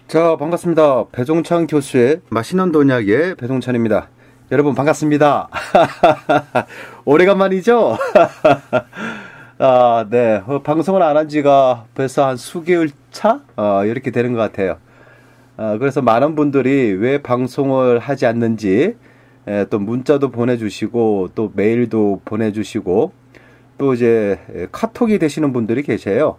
자, 반갑습니다. 배종찬 교수의 맛있는 돈 이야기의 배종찬입니다. 여러분 반갑습니다. 오래간만이죠? 네. 방송을 안 한 지가 벌써 한 수개월 차? 이렇게 되는 것 같아요. 그래서 많은 분들이 왜 방송을 하지 않는지, 또 문자도 보내주시고, 또 메일도 보내주시고, 또 이제 카톡이 되시는 분들이 계세요.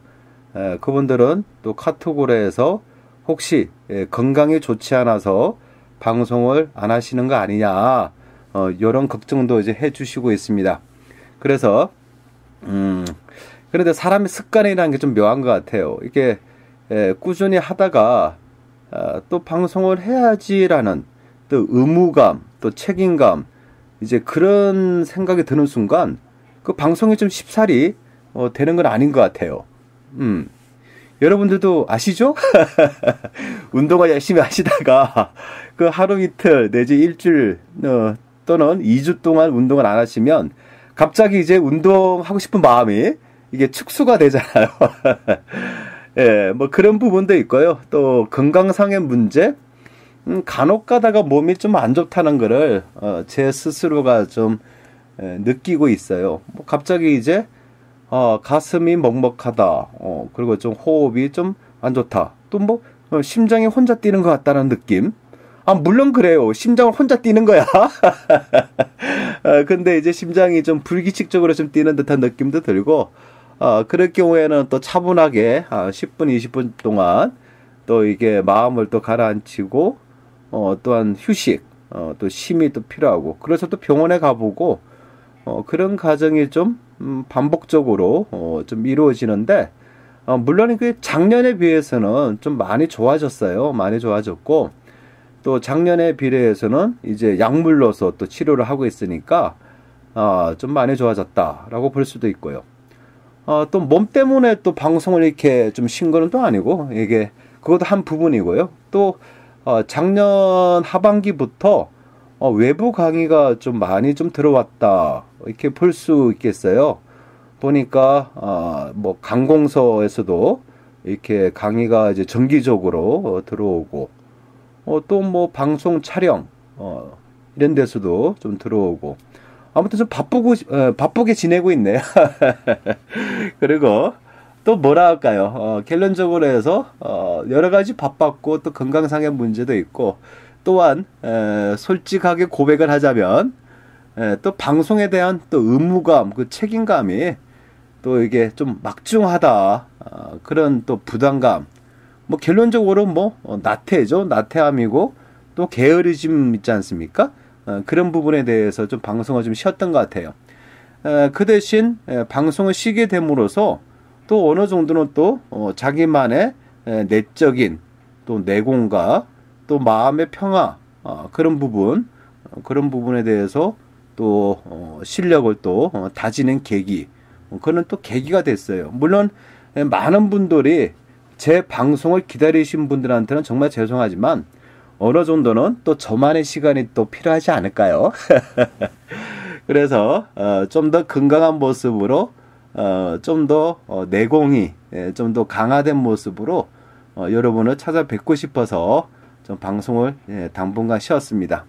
그분들은 또 카톡으로 해서 혹시 건강이 좋지 않아서 방송을 안 하시는 거 아니냐, 이런 걱정도 이제 해주시고 있습니다. 그래서 그런데 사람의 습관이라는 게 좀 묘한 것 같아요. 이게 꾸준히 하다가 또 방송을 해야지라는 또 의무감, 또 책임감, 이제 그런 생각이 드는 순간 그 방송이 좀 쉽사리 되는 건 아닌 것 같아요. 여러분들도 아시죠? 운동을 열심히 하시다가 그 하루 이틀 내지 일주일 또는 2주 동안 운동을 안 하시면 갑자기 이제 운동하고 싶은 마음이 이게 축소가 되잖아요. 예, 뭐 그런 부분도 있고요. 또 건강상의 문제, 간혹 가다가 몸이 좀 안 좋다는 거를 제 스스로가 좀 느끼고 있어요. 뭐 갑자기 이제 가슴이 먹먹하다. 그리고 좀 호흡이 좀 안 좋다. 또 뭐 심장이 혼자 뛰는 것 같다는 느낌. 물론 그래요. 심장을 혼자 뛰는 거야. 근데 이제 심장이 좀 불규칙적으로 좀 뛰는 듯한 느낌도 들고, 그럴 경우에는 또 차분하게 10분, 20분 동안 또 이게 마음을 또 가라앉히고, 또한 휴식, 또 쉼이 또 필요하고, 그래서 또 병원에 가보고, 그런 과정이 좀 반복적으로 좀 이루어지는데, 물론 그 작년에 비해서는 좀 많이 좋아졌어요. 많이 좋아졌고, 또 작년에 비례해서는 이제 약물로서 또 치료를 하고 있으니까 좀 많이 좋아졌다라고 볼 수도 있고요. 또 몸 때문에 또 방송을 이렇게 좀 쉰 거는 또 아니고, 이게 그것도 한 부분이고요. 또 작년 하반기부터 외부 강의가 좀 많이 좀 들어왔다, 이렇게 볼 수 있겠어요. 보니까 뭐 강공서에서도 이렇게 강의가 이제 정기적으로 들어오고, 또 뭐 방송 촬영 이런 데서도 좀 들어오고, 아무튼 좀 바쁘게 지내고 있네요. 그리고 또 뭐라 할까요? 결론적으로 해서 여러 가지 바빴고, 또 건강상의 문제도 있고, 또한 솔직하게 고백을 하자면 또 방송에 대한 또 의무감, 그 책임감이 또 이게 좀 막중하다, 그런 또 부담감, 뭐 결론적으로 뭐 나태죠. 나태함이고, 또 게으르짐 있지 않습니까? 그런 부분에 대해서 좀 방송을 좀 쉬었던 것 같아요. 그 대신 방송을 쉬게 됨으로써 또 어느 정도는 또 자기만의 내적인 또 내공과 또 마음의 평화, 그런 부분에 대해서 또 실력을 또 다지는 계기, 그런 또 계기가 됐어요. 물론 많은 분들이 제 방송을 기다리신 분들한테는 정말 죄송하지만 어느 정도는 또 저만의 시간이 또 필요하지 않을까요? 그래서 좀 더 건강한 모습으로, 좀 더 내공이 좀 더 강화된 모습으로 여러분을 찾아뵙고 싶어서 좀 방송을 당분간 쉬었습니다.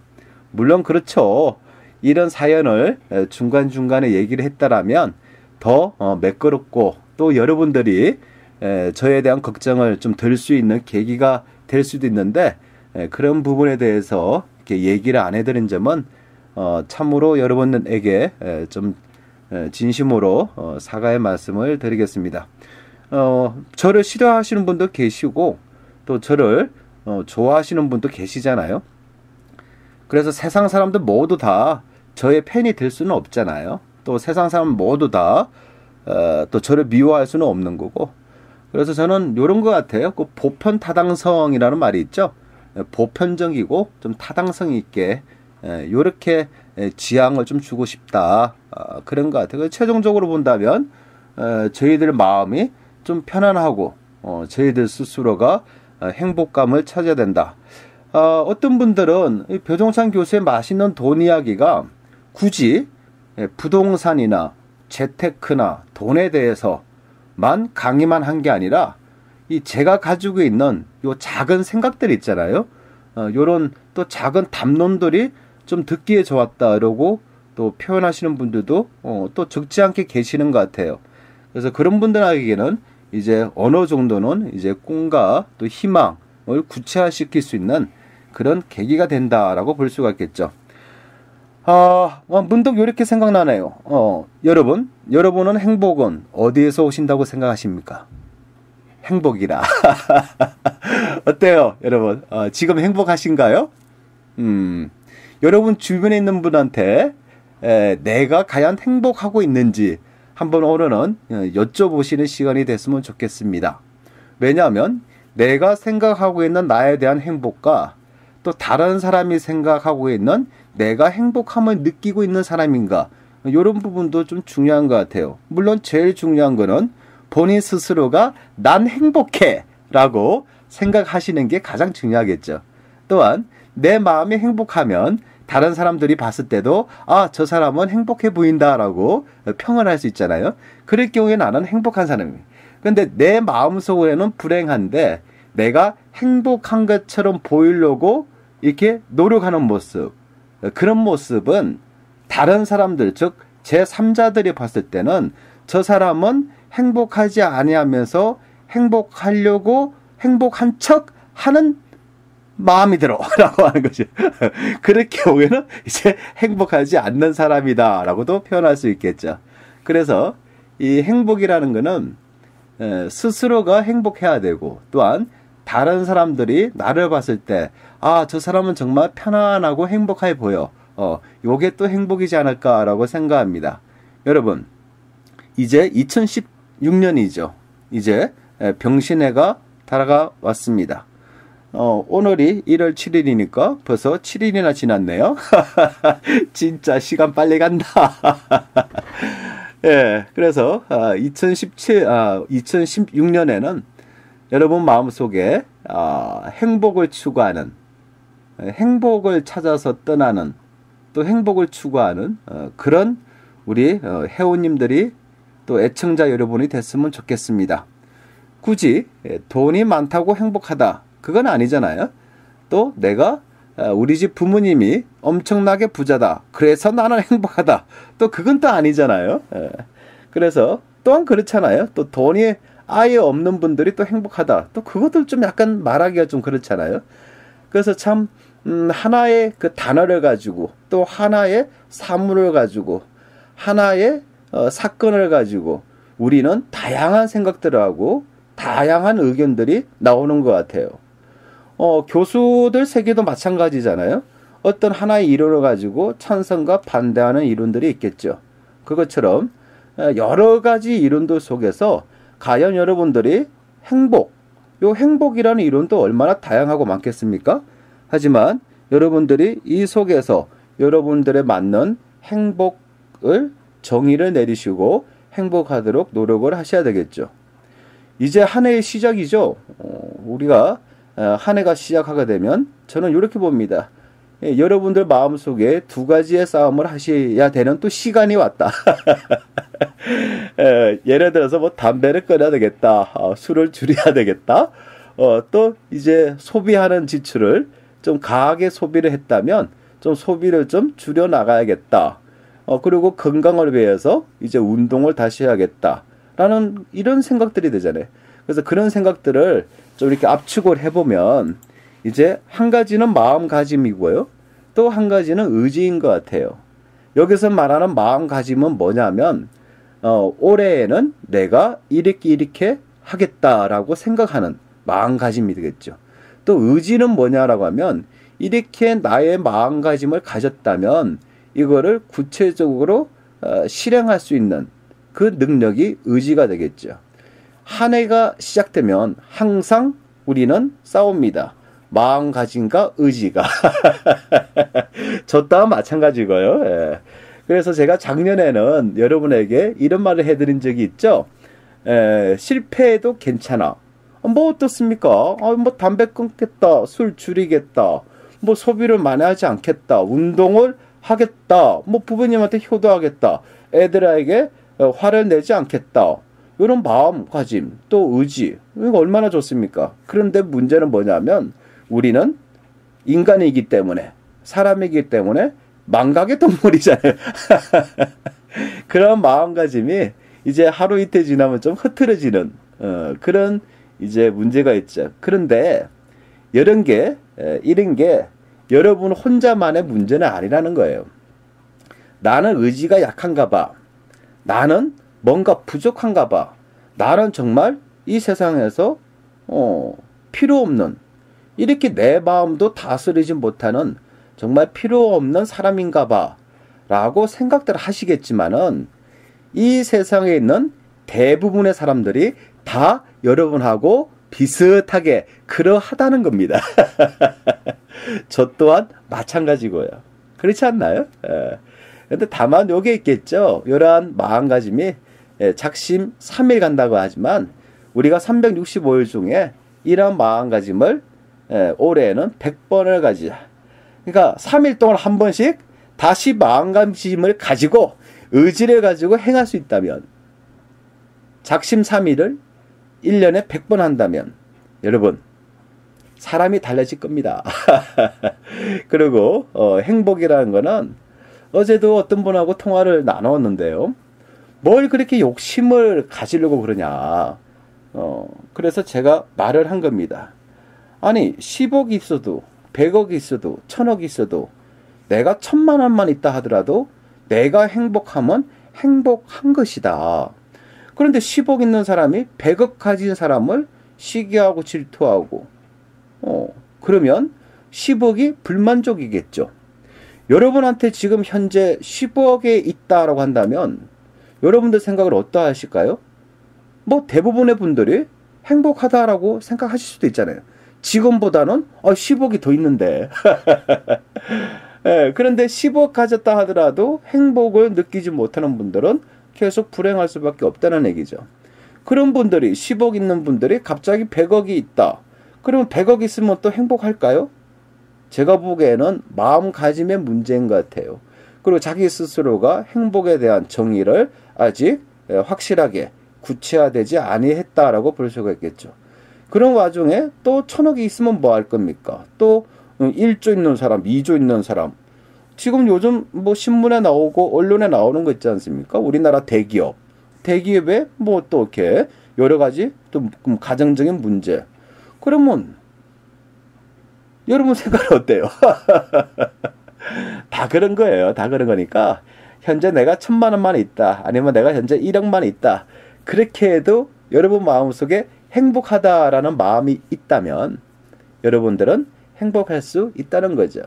물론 그렇죠. 이런 사연을 중간중간에 얘기를 했다라면 더 매끄럽고, 또 여러분들이 저에 대한 걱정을 좀 덜 수 있는 계기가 될 수도 있는데, 그런 부분에 대해서 이렇게 얘기를 안 해드린 점은 참으로 여러분에게 좀 진심으로 사과의 말씀을 드리겠습니다. 저를 싫어하시는 분도 계시고, 또 저를 좋아하시는 분도 계시잖아요. 그래서 세상 사람들 모두 다 저의 팬이 될 수는 없잖아요. 또 세상 사람 모두 다 또 저를 미워할 수는 없는 거고, 그래서 저는 이런 것 같아요. 그 보편 타당성이라는 말이 있죠. 보편적이고 좀 타당성 있게 이렇게 지향을 좀 주고 싶다, 그런 것 같아요. 최종적으로 본다면 저희들 마음이 좀 편안하고 저희들 스스로가 행복감을 찾아야 된다. 어떤 분들은 배종찬 교수의 맛있는 돈 이야기가 굳이 부동산이나 재테크나 돈에 대해서만 강의만 한 게 아니라 이 제가 가지고 있는 요 작은 생각들 있잖아요. 요런 또 작은 담론들이 좀 듣기에 좋았다 이러고 또 표현하시는 분들도 또 적지 않게 계시는 것 같아요. 그래서 그런 분들에게는 이제 어느 정도는 이제 꿈과 또 희망을 구체화시킬 수 있는 그런 계기가 된다라고 볼 수가 있겠죠. 문득 이렇게 생각나네요. 여러분은 행복은 어디에서 오신다고 생각하십니까? 행복이라. 어때요, 여러분? 지금 행복하신가요? 여러분 주변에 있는 분한테 내가 과연 행복하고 있는지 한번 오늘은 여쭤보시는 시간이 됐으면 좋겠습니다. 왜냐하면 내가 생각하고 있는 나에 대한 행복과 또 다른 사람이 생각하고 있는 내가 행복함을 느끼고 있는 사람인가, 이런 부분도 좀 중요한 것 같아요. 물론 제일 중요한 거는 본인 스스로가 난 행복해 라고 생각하시는 게 가장 중요하겠죠. 또한 내 마음이 행복하면 다른 사람들이 봤을 때도 저 사람은 행복해 보인다라고 평을 할 수 있잖아요. 그럴 경우에 나는 행복한 사람이에요. 그런데 내 마음속에는 불행한데 내가 행복한 것처럼 보이려고 이렇게 노력하는 모습, 그런 모습은 다른 사람들, 즉 제3자들이 봤을 때는 저 사람은 행복하지 아니하면서 행복하려고 행복한 척 하는 마음이 들어 라고 하는 거죠. 그럴 경우에는 이제 행복하지 않는 사람이다 라고도 표현할 수 있겠죠. 그래서 이 행복이라는 거는 스스로가 행복해야 되고, 또한 다른 사람들이 나를 봤을 때 저 사람은 정말 편안하고 행복해 보여, 요게 또 행복이지 않을까라고 생각합니다. 여러분, 이제 2016년이죠. 이제 병신해가 다가왔습니다. 오늘이 1월 7일이니까 벌써 7일이나 지났네요. 진짜 시간 빨리 간다. 예, 그래서 2016년에는 여러분 마음속에 행복을 추구하는, 행복을 찾아서 떠나는, 또 행복을 추구하는 그런 우리 회원님들이 또 애청자 여러분이 됐으면 좋겠습니다. 굳이 돈이 많다고 행복하다, 그건 아니잖아요. 또 내가 우리 집 부모님이 엄청나게 부자다, 그래서 나는 행복하다, 또 그건 또 아니잖아요. 그래서 또한 그렇잖아요. 또 돈이 아예 없는 분들이 또 행복하다, 또 그것도 좀 약간 말하기가 좀 그렇잖아요. 그래서 참 하나의 그 단어를 가지고, 또 하나의 사물을 가지고, 하나의 사건을 가지고 우리는 다양한 생각들을 하고 다양한 의견들이 나오는 것 같아요. 교수들 세계도 마찬가지잖아요. 어떤 하나의 이론을 가지고 찬성과 반대하는 이론들이 있겠죠. 그것처럼 여러 가지 이론들 속에서 과연 여러분들이 요 행복이라는 이론도 얼마나 다양하고 많겠습니까? 하지만 여러분들이 이 속에서 여러분들에 맞는 행복을 정의를 내리시고 행복하도록 노력을 하셔야 되겠죠. 이제 한 해의 시작이죠. 우리가 한 해가 시작하게 되면 저는 이렇게 봅니다. 여러분들 마음속에 두 가지의 싸움을 하셔야 되는 또 시간이 왔다. 예를 들어서 뭐 담배를 끊어야 되겠다, 술을 줄여야 되겠다, 또 이제 소비하는 지출을 좀 과하게 소비를 했다면 좀 소비를 좀 줄여 나가야겠다. 그리고 건강을 위해서 이제 운동을 다시 해야겠다라는 이런 생각들이 되잖아요. 그래서 그런 생각들을 좀 이렇게 압축을 해보면 이제 한 가지는 마음가짐이고요, 또 한 가지는 의지인 것 같아요. 여기서 말하는 마음가짐은 뭐냐면 올해에는 내가 이렇게 하겠다라고 생각하는 마음가짐이 되겠죠. 또 의지는 뭐냐라고 하면 이렇게 나의 마음가짐을 가졌다면 이거를 구체적으로 실행할 수 있는 그 능력이 의지가 되겠죠. 한 해가 시작되면 항상 우리는 싸웁니다. 마음가짐과 의지가. 저 또한 마찬가지고요. 예. 그래서 제가 작년에는 여러분에게 이런 말을 해드린 적이 있죠. 실패해도 괜찮아. 뭐 어떻습니까? 뭐 담배 끊겠다, 술 줄이겠다, 뭐 소비를 많이 하지 않겠다, 운동을 하겠다, 뭐 부모님한테 효도하겠다, 애들에게 화를 내지 않겠다, 이런 마음가짐, 또 의지, 이거 얼마나 좋습니까? 그런데 문제는 뭐냐면 우리는 인간이기 때문에, 사람이기 때문에 망각의 동물이잖아요. 그런 마음가짐이 이제 하루 이틀 지나면 좀 흐트러지는 그런 이제 문제가 있죠. 그런데 이런 게 여러분 혼자만의 문제는 아니라는 거예요. 나는 의지가 약한가 봐. 나는 뭔가 부족한가 봐. 나는 정말 이 세상에서 필요 없는, 이렇게 내 마음도 다스리지 못하는 정말 필요 없는 사람인가 봐 라고 생각들 하시겠지만은 이 세상에 있는 대부분의 사람들이 다 여러분하고 비슷하게 그러하다는 겁니다. 저 또한 마찬가지고요. 그렇지 않나요? 근데 다만 요게 있겠죠. 이러한 마음가짐이 작심 3일 간다고 하지만 우리가 365일 중에 이런 마음가짐을 올해에는 100번을 가지자. 그러니까 3일 동안 한 번씩 다시 마음가짐을 가지고 의지를 가지고 행할 수 있다면, 작심 3일을 1년에 100번 한다면 여러분 사람이 달라질 겁니다. 그리고 행복이라는 거는 어제도 어떤 분하고 통화를 나눴는데요. 뭘 그렇게 욕심을 가지려고 그러냐. 그래서 제가 말을 한 겁니다. 아니 10억이 있어도 100억이 있어도 1000억이 있어도 내가 1000만 원만 있다 하더라도 내가 행복하면 행복한 것이다. 그런데 10억 있는 사람이 100억 가진 사람을 시기하고 질투하고 그러면 10억이 불만족이겠죠. 여러분한테 지금 현재 10억에 있다라고 한다면 여러분들 생각을 어떠하실까요? 뭐 대부분의 분들이 행복하다라고 생각하실 수도 있잖아요. 지금보다는 10억이 더 있는데 그런데 10억 가졌다 하더라도 행복을 느끼지 못하는 분들은 계속 불행할 수밖에 없다는 얘기죠. 그런 분들이 10억 있는 분들이 갑자기 100억이 있다. 그러면 100억 있으면 또 행복할까요? 제가 보기에는 마음가짐의 문제인 것 같아요. 그리고 자기 스스로가 행복에 대한 정의를 아직 확실하게 구체화되지 아니했다라고 볼 수가 있겠죠. 그런 와중에 또 1000억이 있으면 뭐 할 겁니까? 또 1조 있는 사람, 2조 있는 사람. 지금 요즘 뭐 신문에 나오고 언론에 나오는 거 있지 않습니까? 우리나라 대기업. 대기업에 뭐 또 이렇게 여러 가지 또 가정적인 문제. 그러면 여러분 생각은 어때요? 다 그런 거예요. 다 그런 거니까 현재 내가 1000만 원만 있다. 아니면 내가 현재 1억만 있다. 그렇게 해도 여러분 마음속에 행복하다라는 마음이 있다면 여러분들은 행복할 수 있다는 거죠.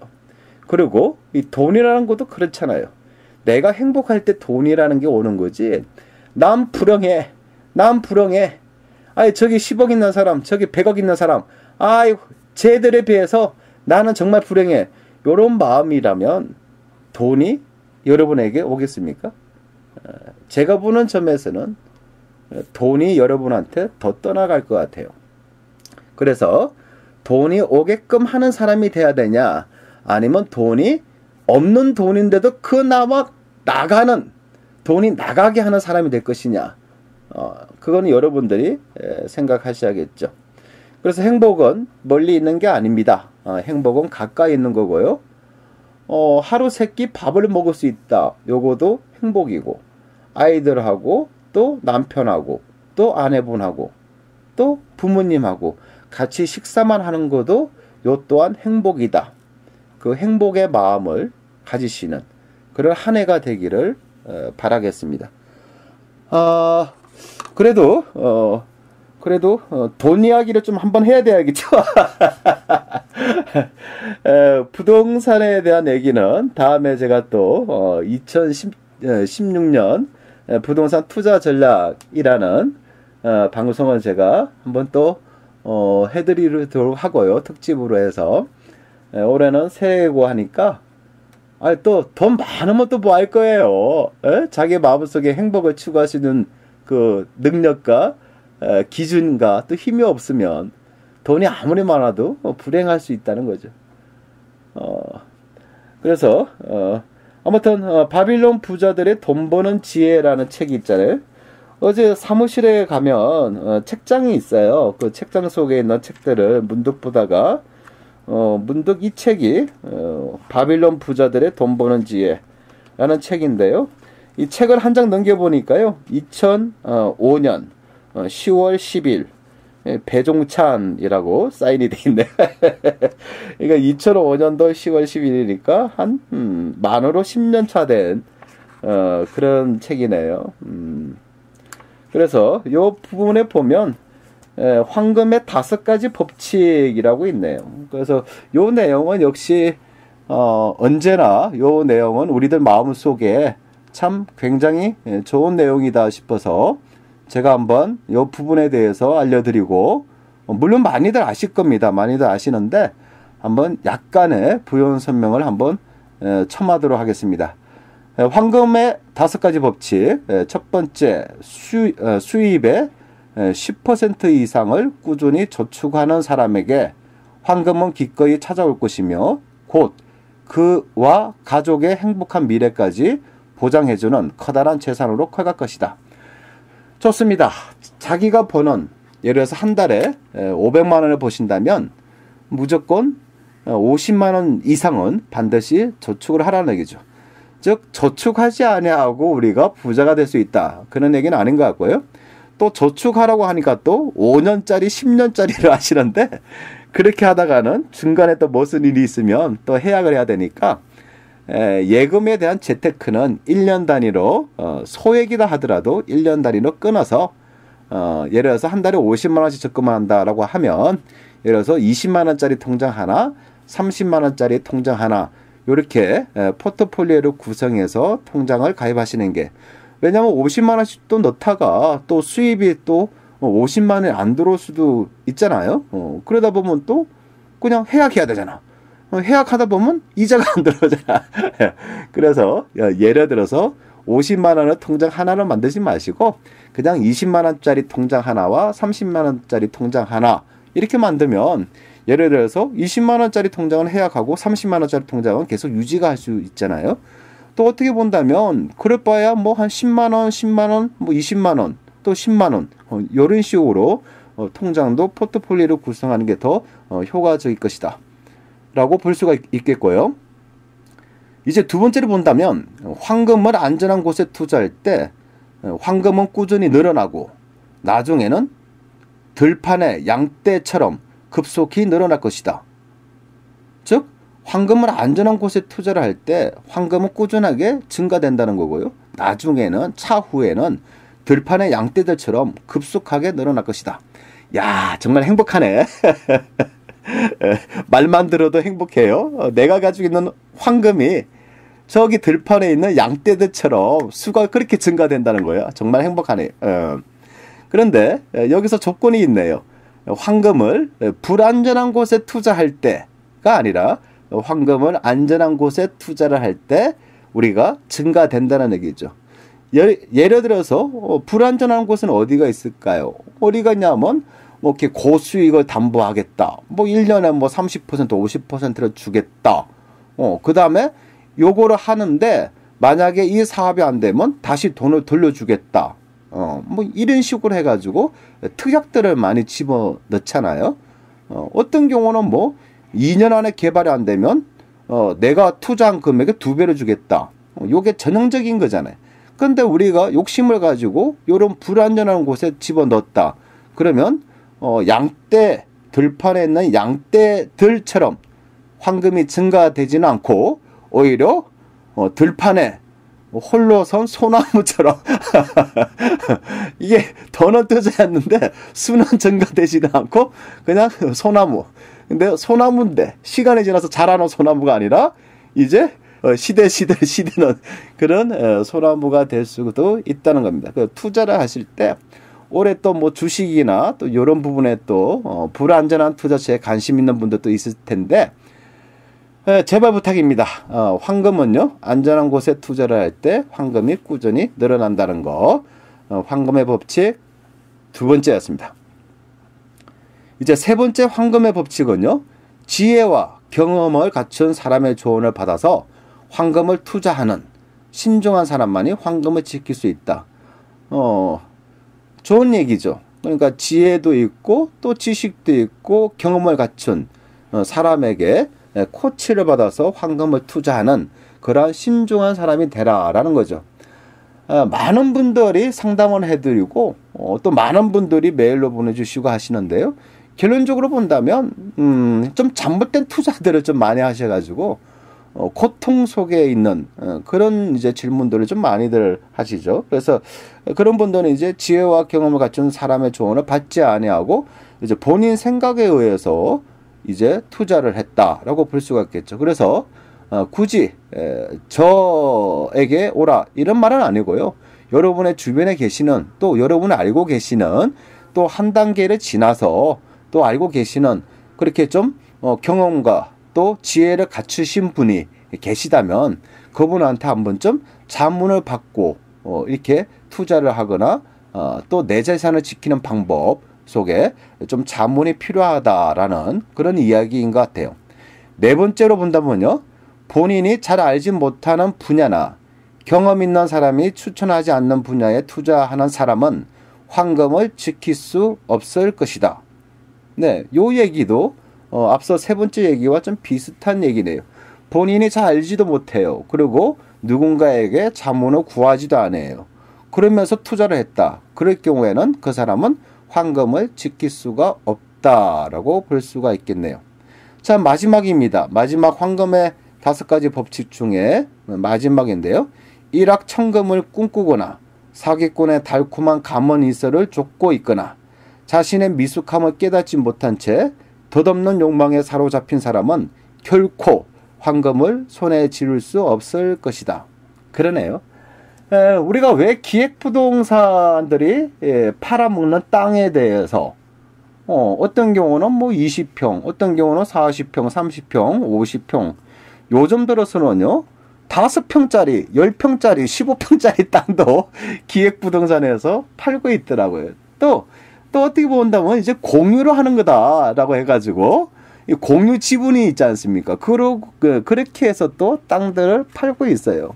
그리고 이 돈이라는 것도 그렇잖아요. 내가 행복할 때 돈이라는 게 오는 거지. 난 불행해. 난 불행해. 아이 저기 10억 있는 사람, 저기 100억 있는 사람. 아이 쟤들에 비해서 나는 정말 불행해. 이런 마음이라면 돈이 여러분에게 오겠습니까? 제가 보는 점에서는 돈이 여러분한테 더 떠나갈 것 같아요. 그래서 돈이 오게끔 하는 사람이 돼야 되냐, 아니면 돈이 없는 돈인데도 그나마 나가는, 돈이 나가게 하는 사람이 될 것이냐, 그거는 여러분들이 생각하셔야겠죠. 그래서 행복은 멀리 있는 게 아닙니다. 행복은 가까이 있는 거고요. 하루 세 끼 밥을 먹을 수 있다. 요거도 행복이고, 아이들하고 또 남편하고 또 아내분하고 또 부모님하고 같이 식사만 하는 것도 요 또한 행복이다. 그 행복의 마음을 가지시는 그런 한 해가 되기를 바라겠습니다. 그래도 돈 이야기를 좀 한번 해야 되겠죠. 부동산에 대한 얘기는 다음에 제가 또 2016년 부동산 투자 전략이라는 방송을 제가 한번 또 해드리도록 하고요. 특집으로 해서 올해는 새해고 하니까 또 돈 많으면 또 뭐 할 거예요. 자기 마음속에 행복을 추구하시는 그 능력과 기준과 또 힘이 없으면 돈이 아무리 많아도 불행할 수 있다는 거죠. 그래서 아무튼 바빌론 부자들의 돈 버는 지혜라는 책이 있잖아요. 어제 사무실에 가면 책장이 있어요. 그 책장 속에 있는 책들을 문득 보다가 문득 이 책이 바빌론 부자들의 돈 버는 지혜라는 책인데요. 이 책을 한 장 넘겨보니까요. 2005년 10월 10일 배종찬이라고 사인이 돼 있네. 그러니까 2005년도 10월 10일이니까 한 만으로 10년 차 된 그런 책이네요. 그래서 이 부분에 보면 황금의 5가지 법칙이라고 있네요. 그래서 이 내용은 역시 언제나 이 내용은 우리들 마음속에 참 굉장히 좋은 내용이다 싶어서 제가 한번 이 부분에 대해서 알려드리고, 물론 많이들 아실 겁니다. 많이들 아시는데 한번 약간의 부연 설명을 한번 첨하도록 하겠습니다. 황금의 5가지 법칙. 첫 번째, 수입의 10% 이상을 꾸준히 저축하는 사람에게 황금은 기꺼이 찾아올 것이며 곧 그와 가족의 행복한 미래까지 보장해주는 커다란 재산으로 커갈 것이다. 좋습니다. 자기가 버는, 예를 들어서 한 달에 500만 원을 버신다면 무조건 50만 원 이상은 반드시 저축을 하라는 얘기죠. 즉 저축하지 아니하고 우리가 부자가 될 수 있다. 그런 얘기는 아닌 것 같고요. 또 저축하라고 하니까 또 5년짜리 10년짜리를 하시는데, 그렇게 하다가는 중간에 또 무슨 일이 있으면 또 해약을 해야 되니까 예금에 대한 재테크는 1년 단위로 소액이다 하더라도 1년 단위로 끊어서 예를 들어서 한 달에 50만 원씩 적금을 한다라고 하면, 예를 들어서 20만 원짜리 통장 하나, 30만 원짜리 통장 하나, 이렇게 포트폴리오를 구성해서 통장을 가입하시는 게, 왜냐하면 50만 원씩 또 넣다가 또 수입이 또 50만 원이 안 들어올 수도 있잖아요. 그러다 보면 또 그냥 해약해야 되잖아. 해약하다 보면 이자가 안 들어오잖아. 그래서 예를 들어서 50만 원의 통장 하나를 만드지 마시고 그냥 20만 원짜리 통장 하나와 30만 원짜리 통장 하나 이렇게 만들면, 예를 들어서 20만 원짜리 통장은 해약하고 30만 원짜리 통장은 계속 유지가 할 수 있잖아요. 또 어떻게 본다면 그럴 바야 뭐 한 10만 원, 10만 원, 뭐 20만 원, 또 10만 원 이런 식으로 통장도 포트폴리오를 구성하는 게 더 효과적일 것이다 라고 볼 수가 있겠고요. 이제 두 번째로 본다면 황금을 안전한 곳에 투자할 때 황금은 꾸준히 늘어나고 나중에는 들판의 양떼처럼 급속히 늘어날 것이다. 즉 황금을 안전한 곳에 투자를 할 때 황금은 꾸준하게 증가된다는 거고요. 나중에는 차후에는 들판의 양떼들처럼 급속하게 늘어날 것이다. 야, 정말 행복하네. 말만 들어도 행복해요. 내가 가지고 있는 황금이 저기 들판에 있는 양떼들처럼 수가 그렇게 증가된다는 거예요. 정말 행복하네. 그런데 여기서 조건이 있네요. 황금을 불안전한 곳에 투자할 때가 아니라 황금을 안전한 곳에 투자를 할 때 우리가 증가된다는 얘기죠. 예를 들어서 불안전한 곳은 어디가 있을까요? 어디가 있냐면 뭐 이렇게 고수익을 담보하겠다. 뭐 1년에 뭐 30%, 50%를 주겠다. 그 다음에 요거를 하는데 만약에 이 사업이 안 되면 다시 돈을 돌려주겠다. 뭐 이런 식으로 해가지고 특약들을 많이 집어넣잖아요. 어떤 경우는 뭐 2년 안에 개발이 안 되면 내가 투자한 금액의 2배를 주겠다. 요게 전형적인 거잖아요. 근데 우리가 욕심을 가지고 요런 불안전한 곳에 집어넣었다. 그러면 양떼, 들판에 있는 양떼들처럼 황금이 증가되지는 않고 오히려 들판에 홀로 선 소나무처럼 이게 더는 투자했는데 수는 증가되지는 않고 그냥 소나무. 근데 소나무인데 시간이 지나서 자라는 소나무가 아니라 이제 시대는 그런 소나무가 될 수도 있다는 겁니다. 그 투자를 하실 때 올해 또 뭐 주식이나 또 이런 부분에 또 불안전한 투자처에 관심 있는 분들도 있을 텐데 제발 부탁입니다. 황금은요 안전한 곳에 투자를 할 때 황금이 꾸준히 늘어난다는 거. 황금의 법칙 두 번째였습니다. 이제 세 번째 황금의 법칙은요, 지혜와 경험을 갖춘 사람의 조언을 받아서 황금을 투자하는 신중한 사람만이 황금을 지킬 수 있다. 좋은 얘기죠. 그러니까 지혜도 있고 또 지식도 있고 경험을 갖춘 사람에게 코치를 받아서 황금을 투자하는 그러한 신중한 사람이 되라라는 거죠. 많은 분들이 상담을 해드리고 또 많은 분들이 메일로 보내주시고 하시는데요. 결론적으로 본다면 좀 잘못된 투자들을 좀 많이 하셔가지고 고통 속에 있는 그런 이제 질문들을 좀 많이들 하시죠. 그래서 그런 분들은 이제 지혜와 경험을 갖춘 사람의 조언을 받지 아니하고 이제 본인 생각에 의해서 이제 투자를 했다라고 볼 수가 있겠죠. 그래서 굳이 저에게 오라 이런 말은 아니고요. 여러분의 주변에 계시는 또 여러분이 알고 계시는 또 한 단계를 지나서 또 알고 계시는 그렇게 좀 경험과 또 지혜를 갖추신 분이 계시다면 그분한테 한번 좀 자문을 받고 이렇게 투자를 하거나 또 내 재산을 지키는 방법 속에 좀 자문이 필요하다라는 그런 이야기인 것 같아요. 네 번째로 본다면요. 본인이 잘 알지 못하는 분야나 경험 있는 사람이 추천하지 않는 분야에 투자하는 사람은 황금을 지킬 수 없을 것이다. 네, 요 얘기도 앞서 세 번째 얘기와 좀 비슷한 얘기네요. 본인이 잘 알지도 못해요. 그리고 누군가에게 자문을 구하지도 않아요. 그러면서 투자를 했다. 그럴 경우에는 그 사람은 황금을 지킬 수가 없다라고 볼 수가 있겠네요. 자, 마지막입니다. 마지막 황금의 5가지 법칙 중에 마지막인데요. 일확천금을 꿈꾸거나 사기꾼의 달콤한 감언이설을 쫓고 있거나 자신의 미숙함을 깨닫지 못한 채 덧없는 욕망에 사로잡힌 사람은 결코 황금을 손에 쥐를 수 없을 것이다. 그러네요. 우리가 왜 기획부동산들이 팔아먹는 땅에 대해서 어떤 경우는 뭐 20평, 어떤 경우는 40평, 30평, 50평 요즘 들어서는요 5평짜리, 10평짜리, 15평짜리 땅도 기획부동산에서 팔고 있더라고요. 또 어떻게 본다면 이제 공유로 하는 거다라고 해가지고 공유 지분이 있지 않습니까? 그렇게 해서 또 땅들을 팔고 있어요.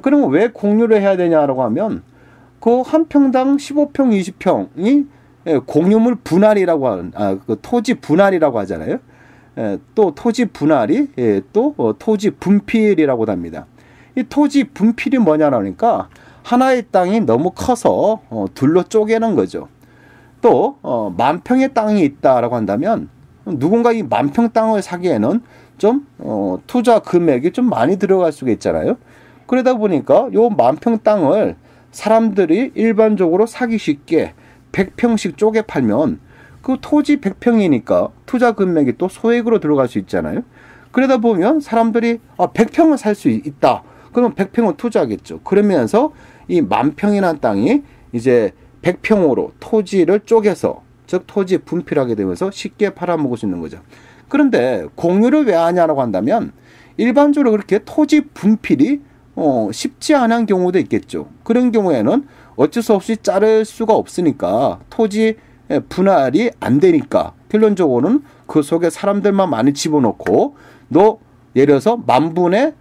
그러면 왜 공유를 해야 되냐라고 하면 그 한 평당 15평, 20평이 공유물 분할이라고 하는 그 토지 분할이라고 하잖아요. 또 토지 분할이 또 토지 분필이라고 합니다. 이 토지 분필이 뭐냐라니까 하나의 땅이 너무 커서 둘로 쪼개는 거죠. 또 10,000평의 땅이 있다라고 한다면 누군가 이 10,000평 땅을 사기에는 좀 투자 금액이 좀 많이 들어갈 수가 있잖아요. 그러다 보니까 요 10,000평 땅을 사람들이 일반적으로 사기 쉽게 100평씩 쪼개 팔면 그 토지 100평이니까 투자 금액이 또 소액으로 들어갈 수 있잖아요. 그러다 보면 사람들이 100평을 살 수 있다. 그러면 100평을 투자하겠죠. 그러면서 이 10,000평이라는 땅이 이제 100평으로 토지를 쪼개서 즉 토지 분필하게 되면서 쉽게 팔아먹을 수 있는 거죠. 그런데 공유를 왜 하냐라고 한다면 일반적으로 그렇게 토지 분필이 쉽지 않은 경우도 있겠죠. 그런 경우에는 어쩔 수 없이 자를 수가 없으니까 토지 분할이 안 되니까 결론적으로는 그 속에 사람들만 많이 집어넣고 예를 들어서 10,000분의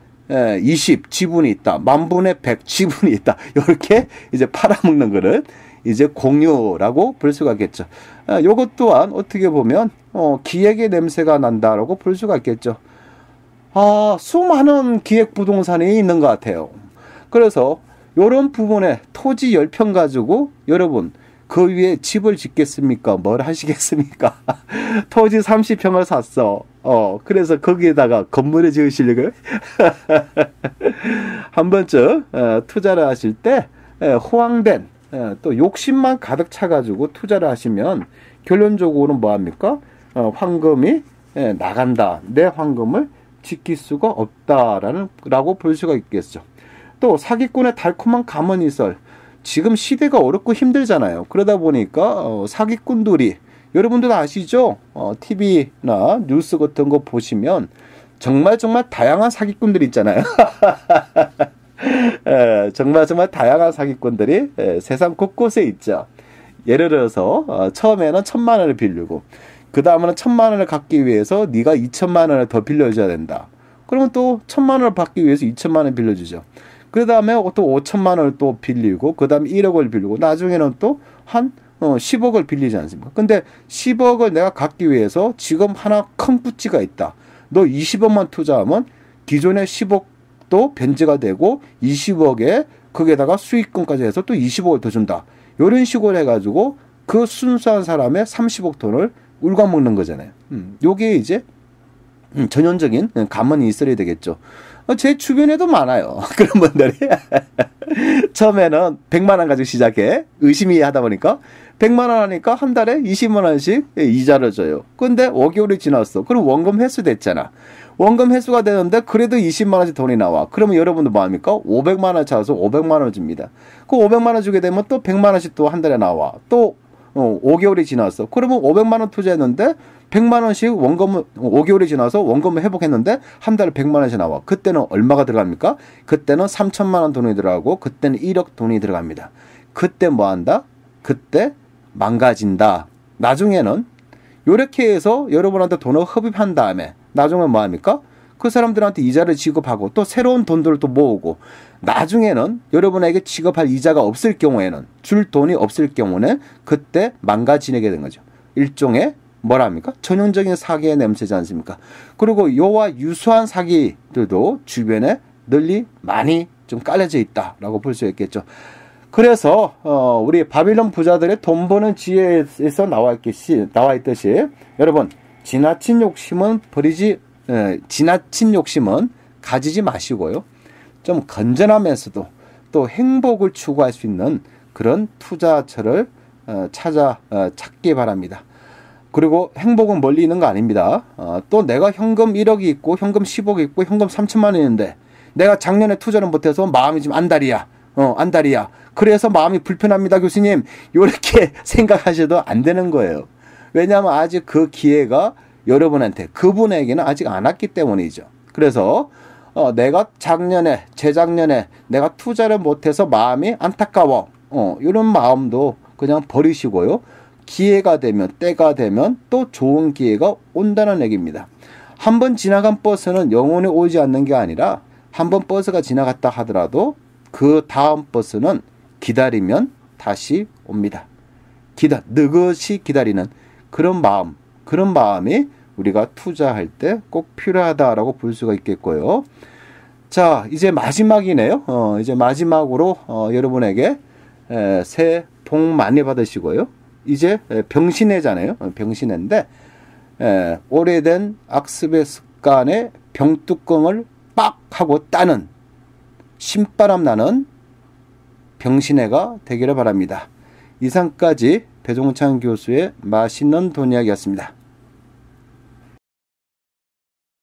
20 지분이 있다. 10,000분의 100 지분이 있다. 이렇게 이제 팔아먹는 거를 이제 공유라고 볼 수가 있겠죠. 요것 또한 어떻게 보면 기획의 냄새가 난다라고 볼 수가 있겠죠. 수많은 기획부동산이 있는 것 같아요. 그래서 이런 부분에 토지 10평 가지고 여러분 그 위에 집을 짓겠습니까? 뭘 하시겠습니까? 토지 30평을 샀어. 그래서 거기에다가 건물을 지으시려고요? 한 번쯤 투자를 하실 때 호황된 또 욕심만 가득 차가지고 투자를 하시면 결론적으로는 뭐합니까? 황금이 나간다. 내 황금을 지킬 수가 없다라고 볼 수가 있겠죠. 또 사기꾼의 달콤한 감언이설. 지금 시대가 어렵고 힘들잖아요. 그러다 보니까 사기꾼들이 여러분들 아시죠? TV나 뉴스 같은 거 보시면 정말 다양한 사기꾼들이 있잖아요. 정말 다양한 사기꾼들이 세상 곳곳에 있죠. 예를 들어서 처음에는 1,000만 원을 빌리고 그 다음에는 1,000만 원을 갖기 위해서 네가 2,000만 원을 더 빌려줘야 된다. 그러면 또 1,000만 원을 받기 위해서 2,000만 원 빌려주죠. 그 다음에 또 5천만 원을 또 빌리고, 그 다음에 1억을 빌리고, 나중에는 또 한 10억을 빌리지 않습니까? 근데 10억을 내가 갖기 위해서 지금 하나 큰 부찌가 있다. 너 20억만 투자하면 기존의 10억도 변제가 되고 20억에 거기에다가 수익금까지 해서 또 20억을 더 준다. 이런 식으로 해가지고 그 순수한 사람의 30억 돈을 울가먹는 거잖아요. 요게 이제 전형적인 감언이 있어야 되겠죠. 제 주변에도 많아요. 그런 분들이. 처음에는 100만 원 가지고 시작해. 의심이 하다 보니까 100만 원 하니까 한 달에 20만 원씩 이자를 줘요. 근데 5개월이 지났어. 그럼 원금 회수 됐잖아. 원금 회수가 되는데 그래도 20만 원씩 돈이 나와. 그러면 여러분들 뭐 합니까? 500만 원 찾아서 500만 원 줍니다. 그 500만 원 주게 되면 또 100만 원씩 또 한 달에 나와. 또 5개월이 지났어. 그러면 500만 원 투자했는데 100만 원씩 원금을 5개월이 지나서 원금을 회복했는데 한 달에 100만 원씩 나와. 그때는 얼마가 들어갑니까? 그때는 3천만 원 돈이 들어가고 그때는 1억 돈이 들어갑니다. 그때 뭐 한다? 그때 망가진다. 나중에는 이렇게 해서 여러분한테 돈을 흡입한 다음에 나중에 뭐 합니까? 그 사람들한테 이자를 지급하고 또 새로운 돈들을 또 모으고 나중에는 여러분에게 지급할 이자가 없을 경우에는 줄 돈이 없을 경우는 그때 망가지게 된 거죠. 일종의 뭐랍니까? 전형적인 사기의 냄새지 않습니까? 그리고 요와 유사한 사기들도 주변에 널리 많이 좀 깔려져 있다라고 볼 수 있겠죠. 그래서 우리 바빌론 부자들의 돈 버는 지혜에서 나와 있듯이 여러분 지나친 욕심은 가지지 마시고요. 좀 건전하면서도 또 행복을 추구할 수 있는 그런 투자처를 찾기 바랍니다. 그리고 행복은 멀리 있는 거 아닙니다. 또 내가 현금 1억이 있고 현금 10억이 있고 현금 3천만 원이 있는데 내가 작년에 투자를 못해서 마음이 지금 안달이야. 그래서 마음이 불편합니다, 교수님. 이렇게 생각하셔도 안 되는 거예요. 왜냐하면 아직 그 기회가 여러분한테, 그분에게는 아직 안 왔기 때문이죠. 그래서 내가 재작년에 내가 투자를 못해서 마음이 안타까워. 이런 마음도 그냥 버리시고요. 기회가 되면, 때가 되면 또 좋은 기회가 온다는 얘기입니다. 한번 지나간 버스는 영원히 오지 않는 게 아니라 한번 버스가 지나갔다 하더라도 그 다음 버스는 기다리면 다시 옵니다. 느긋이 기다리는 그런 마음이 우리가 투자할 때 꼭 필요하다라고 볼 수가 있겠고요. 자, 이제 마지막이네요. 이제 마지막으로 여러분에게 새해 복 많이 받으시고요. 이제 병신해잖아요. 병신해인데 오래된 악습의 습관의 병뚜껑을 빡 하고 따는 신바람 나는 병신해가 되기를 바랍니다. 이상까지 배종찬 교수의 맛있는 돈 이야기였습니다.